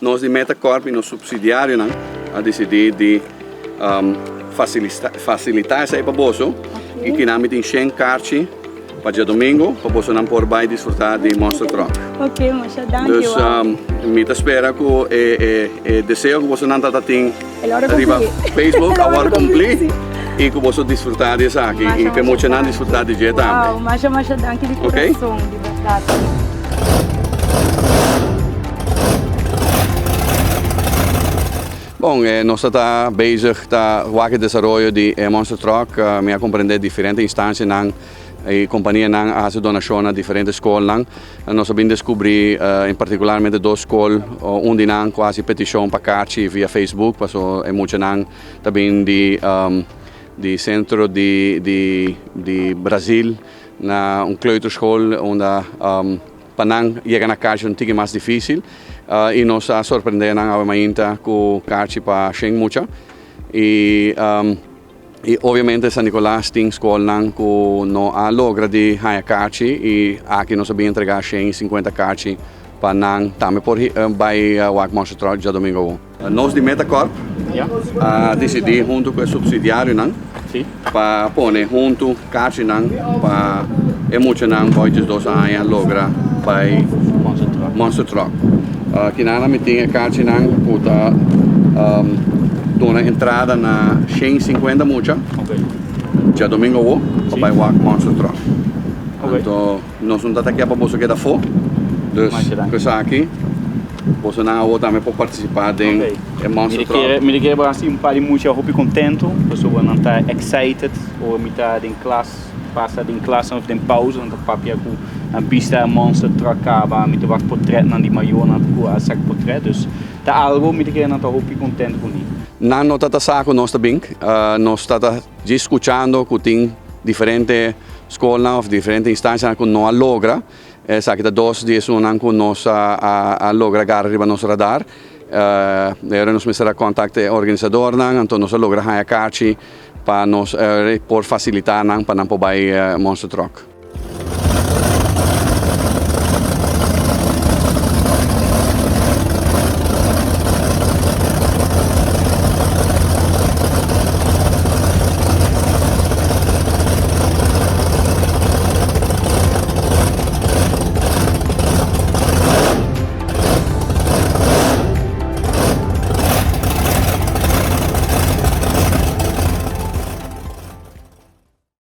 nós de Metacorp e nosso subsidiário não a decidir de facilitar essa para bolso e que nós tem 100 cartas para dia domingo para você não por vai desfrutar de Monster Truck. Ok, mas danke. Dus me espera que desejo que você não tem arriba Facebook agora cumprir e que você desfrutar disso aqui e que você não desfrutar de dia também. Wow, mas danke de coração, de verdade. Bom, nós estamos bezig com o desenvolvimento de Monster Truck, me compreender diferentes instâncias e companhias que fazem donação a diferentes escolas. Nós sabemos descobrir, em particularmente duas escolas, onde não quase petição para cartas via Facebook, porque é muito também de centro de Brasil, na kleuterschool, onde para não chegar na caixa é um pouco mais difícil. E nos surpreendendo a com cartas para Shen mucha. E obviamente San Nicolás tem escola que não há logra de ganhar cartas e aqui nós sabemos entregar 50 cartas para não também por vai o Monster Truck já domingo. Nós de Metacorp decidimos junto com o subsidiário para pôr junto cartas para muito não pode dos anos logra para Monster Truck. Aqui na me tem a carta para dona entrada na 150 mucha. Já domingo vai o Monster Truck. Então nós não estamos aqui para você que da fo. Dus coisa aqui. Você não também pode participar de Monster Truck. Me liguei para assim para muito roupa contento, pessoa não está excited ou me está em classe, passa em classe ou em pausa, não está papia com a pista Monster Truck acaba, me toca portrait não de maior não com a sac portrait, dus tá algo me liguei não está roupa contento com isso. Não nota saco nós também, nós está discutindo com diferentes escolas ou diferentes instâncias que não logra. Sabe que dois dias não com nós a logra agarrar no nosso radar. Agora nós começamos a contactar o organizador, então nós logra a carta para nós por facilitar para não poder Monster Truck.